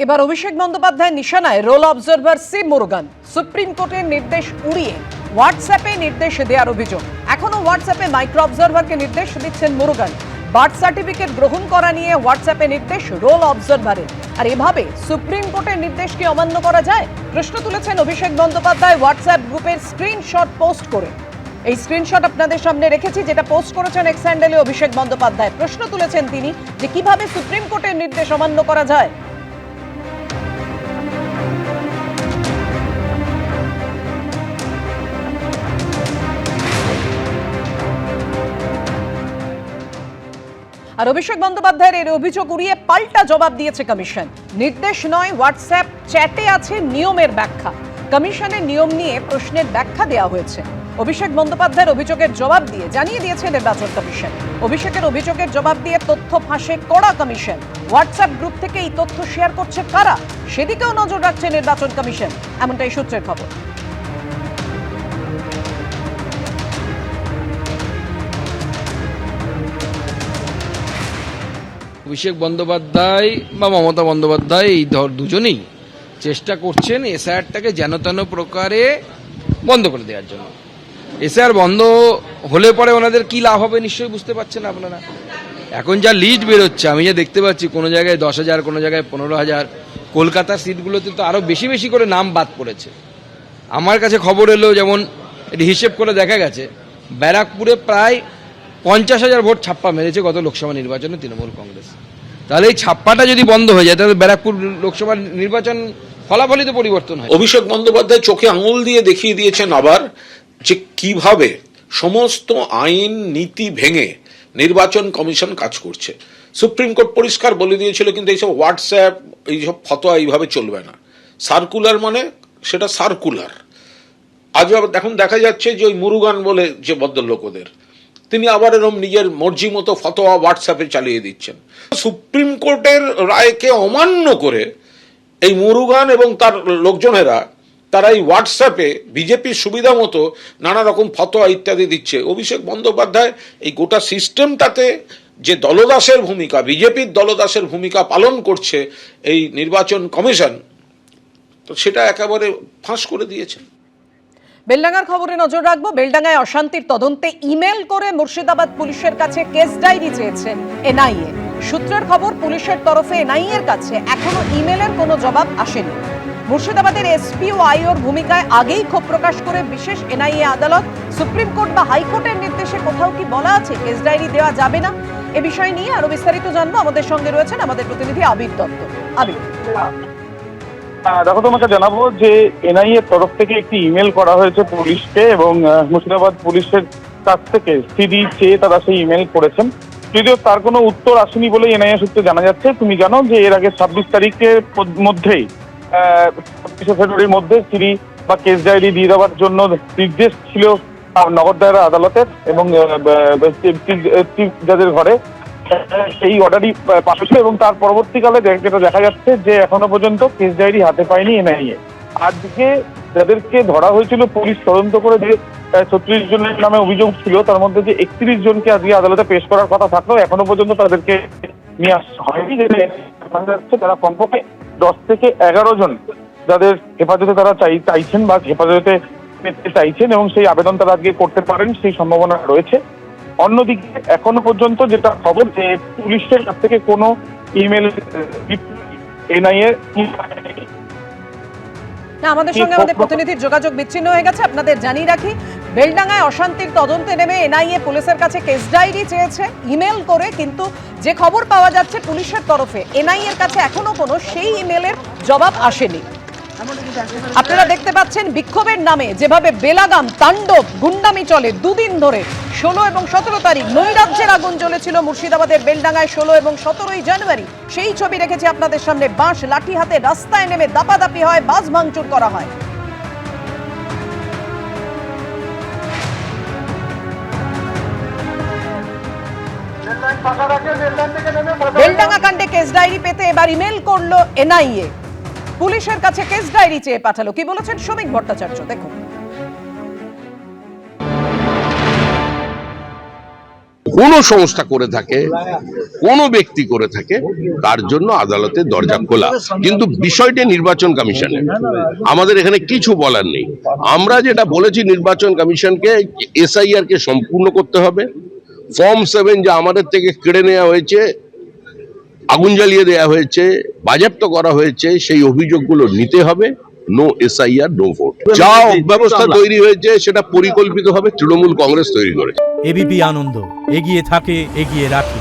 এবার অভিষেক বন্দ্যোপাধ্যায় নিশানায় roll observer C Murugan. Supreme কোর্টের নির্দেশ উড়িয়ে হোয়াটসঅ্যাপে নির্দেশ দেওয়ার অভিযোগ। এখনো হোয়াটসঅ্যাপে মাইক্রো অবজারভারকে নির্দেশ দিচ্ছেন মুরুগান। বার্থ সার্টিফিকেট গ্রহণ করা নিয়ে হোয়াটসঅ্যাপে নির্দেশ রোল অবজারভারের। আর এভাবে সুপ্রিম কোর্টের নির্দেশ কি অমান্য করা যায়? প্রশ্ন তুলেছেন অভিষেক বন্দ্যোপাধ্যায় হোয়াটসঅ্যাপ গ্রুপের স্ক্রিনশট পোস্ট করে। এই স্ক্রিনশট আপনাদের সামনে রেখেছি, যেটা পোস্ট করেছেন এক্স হ্যান্ডেলে অভিষেক বন্দ্যোপাধ্যায়। প্রশ্ন তুলেছেন তিনি যে কিভাবে সুপ্রিম কোর্টের নির্দেশ অমান্য করা যায়। আর অভিষেক বন্দ্যোপাধ্যায়ের এর অভিযোগ উড়িয়ে পাল্টা জবাব দিয়েছে কমিশন। নির্দেশ নয়, হোয়াটসঅ্যাপ চ্যাটে আছে নিয়মের ব্যাখ্যা। কমিশনের নিয়ম নিয়ে প্রশ্নের ব্যাখ্যা দেওয়া হয়েছে। অভিষেক বন্দ্যোপাধ্যায়ের অভিযোগের জবাব দিয়ে জানিয়ে দিয়েছে নির্বাচন কমিশন। অভিষেকের অভিযোগের জবাব দিয়ে তথ্য ফাঁসে কড়া কমিশন। হোয়াটসঅ্যাপ গ্রুপ থেকে এই তথ্য শেয়ার করছে কারা, সেদিকেও নজর রাখছে নির্বাচন কমিশন, এমনটাই সূত্রের খবর। অভিষেক বন্দ্যোপাধ্যায় বা মমতা বন্দ্যোপাধ্যায় এই দুজনেই চেষ্টা করছেন এসআইআরটাকে যেন তেন প্রকারে বন্ধ করে দেওয়ার জন্য। এসআইআর বন্ধ হলে পরে ওনাদের কি লাভ হবে নিশ্চয়ই বুঝতে পারছেন আপনারা। এখন যা লিস্ট বেরোচ্ছে, আমি যা দেখতে পাচ্ছি, কোনো জায়গায় 10,000, কোনো জায়গায় 15,000, কলকাতার সিটগুলোতে তো আরও বেশি বেশি করে নাম বাদ পড়েছে। আমার কাছে খবর এলো, যেমন এটি হিসেব করে দেখা গেছে, ব্যারাকপুরে প্রায় 50,000 ভোট ছাপ্পা মেরেছে গত লোকসভা নির্বাচনে তৃণমূল কংগ্রেস। তাহলে এই ছাপ্পাটা যদি বন্ধ হয়ে যায়, তাহলে ব্যারাকপুর লোকসভা নির্বাচন ফলাফলই তো পরিবর্তন হয়। অভিষেক বন্দ্যোপাধ্যায় চোখে আঙুল দিয়ে দেখিয়ে দিয়েছেন আবার যে কিভাবে সমস্ত আইন নীতি ভেঙে নির্বাচন কমিশন কাজ করছে। সুপ্রিম কোর্ট পরিষ্কার বলে দিয়েছিল, কিন্তু এইসব হোয়াটসঅ্যাপ, এইসব ফতোয়া এইভাবে চলবে না। সার্কুলার মানে সেটা সার্কুলার। আজ এখন দেখা যাচ্ছে যে ওই মুরুগান বলে যে ভদ্রলোক, ওদের তিনি আবার এরকম নিজের মর্জি মতো ফতোয়া হোয়াটসঅ্যাপে চালিয়ে দিচ্ছেন। সুপ্রিম কোর্টের রায়কে অমান্য করে এই মুরুগান এবং তার লোকজনেরা তারা এই হোয়াটসঅ্যাপে বিজেপির সুবিধা মতো নানা রকম ফতোয়া ইত্যাদি দিচ্ছে। অভিষেক বন্দ্যোপাধ্যায় এই গোটা সিস্টেমটাতে যে দলদাসের ভূমিকা, বিজেপির দলদাসের ভূমিকা পালন করছে এই নির্বাচন কমিশন, তো সেটা একেবারে ফাঁস করে দিয়েছেন। বেলডাঙ্গার খবরে নজর রাখবো। বেলডাঙ্গায় অশান্তির তদন্তে ইমেল করে মুর্শিদাবাদ পুলিশের কাছে কেস ডায়েরি চেয়েছে এনআইএ। সূত্রের খবর, পুলিশের তরফে এনআইএ এর কাছে এখনো ইমেলের কোনো জবাব আসেনি। মুর্শিদাবাদের এসপি ও আইওর ভূমিকায় আগেই ক্ষোভ প্রকাশ করে বিশেষ এনআইএ আদালত। সুপ্রিম কোর্ট বা হাইকোর্টের নির্দেশে কোথাও কি বলা আছে কেস ডায়েরি দেওয়া যাবে না? এ বিষয় নিয়ে আরো বিস্তারিত জানবো। আমাদের সঙ্গে রয়েছেন আমাদের প্রতিনিধি আবির দত্ত। আবির, দেখো, তোমাকে জানাবো যে এনআইএ তরফ থেকে একটি ইমেল করা হয়েছে পুলিশকে, এবং মুর্শিদাবাদ পুলিশের কাছ থেকে সিডি চেয়ে তারা সেই ইমেল করেছেন। যদিও তার কোনো উত্তর আসেনি বলে এনআইএ সূত্রে জানা যাচ্ছে। তুমি জানো যে এর আগে 26 তারিখের মধ্যেই 26 ফেব্রুয়ারির মধ্যে সিডি বা কেস ডায়েরি দিয়ে দেওয়ার জন্য নির্দেশ ছিল নগর দায়রা আদালতের, এবং চিফ জাজের ঘরে সেই অর্ডারই পাশ হয়েছিল। এবং তার পরবর্তীকালে যেটা দেখা যাচ্ছে যে এখনো পর্যন্ত কেস ডায়েরি হাতে পায়নি এনআইএ। আজকে যাদেরকে ধরা হয়েছিল পুলিশ তদন্ত করে, যে 36 জনের নামে অভিযোগ ছিল, তার মধ্যে যে 31 জনকে আজকে আদালতে পেশ করার কথা থাকলেও এখনো পর্যন্ত তাদেরকে নিয়ে আসা হয়নি। যাচ্ছে তারা কমপক্ষে 10 থেকে 11 জন যাদের হেফাজতে তারা চাইছেন বা হেফাজতে পেতে চাইছেন, এবং সেই আবেদন তারা আজকে করতে পারেন, সেই সম্ভাবনা রয়েছে। অন্যদিকে এখনো পর্যন্ত যেটা খবর, যে পুলিশের কাছ থেকে কোনো ইমেল এনআইএ না, আমাদের সঙ্গে আমাদের প্রতিনিধির যোগাযোগ বিচ্ছিন্ন হয়ে গেছে। আপনাদের জানিয়ে রাখি, বেলডাঙ্গায় অশান্তির তদন্তে নেমে এনআইএ পুলিশের কাছে কেস ডায়েরি চেয়েছে ইমেল করে, কিন্তু যে খবর পাওয়া যাচ্ছে পুলিশের তরফে এনআইএ এর কাছে এখনো কোনো সেই ইমেলের জবাব আসেনি। আপনারা দেখতে পাচ্ছেন বিক্ষোভের নামে যেভাবে বেলাগাম তাণ্ডব গুন্ডামি চলে দুদিন ধরে। 16 এবং 17 তারিখ নৈরাজ্যের আগুন জ্বলেছিল মুর্শিদাবাদের বেলডাঙ্গায় 16 এবং 17 জানুয়ারি। সেই ছবি রেখেছি আপনাদের সামনে। বাঁশ লাঠি হাতে রাস্তায় নেমে দাপাদাপি হয়, বাস ভাঙচুর করা হয়। বেলডাঙ্গা কাণ্ডে কেস ডায়েরি পেতে এবার ইমেল করলো এনআইএ। পুলিশের কাছে কেস ডায়েরি চেয়ে পাঠালো। কি বলেছেন শ্রমিক ভট্টাচার্য, দেখুন। কোনো সংস্থা করে থাকে, কোনো ব্যক্তি করে থাকে, তার জন্য আদালতের দরজা খোলা। কিন্তু বিষয়টি নির্বাচন কমিশনের, আমাদের এখানে কিছু বলার নেই। আমরা যেটা বলেছি নির্বাচন কমিশনকে, এসআইআর কে সম্পূর্ণ করতে হবে। ফর্ম 7 যা আমাদের থেকে কেড়ে নেওয়া হয়েছে, আগুন জ্বালিয়ে দেওয়া হয়েছে, বাজেয়াপ্ত করা হয়েছে, সেই অভিযোগগুলো নিতে হবে। No SIR, no vote. যা ব্যবস্থা তৈরি হয়েছে সেটা পরিকল্পিতভাবে তৃণমূল কংগ্রেস তৈরি করেছে। এবিপি আনন্দ, এগিয়ে থাকে, এগিয়ে রাখে।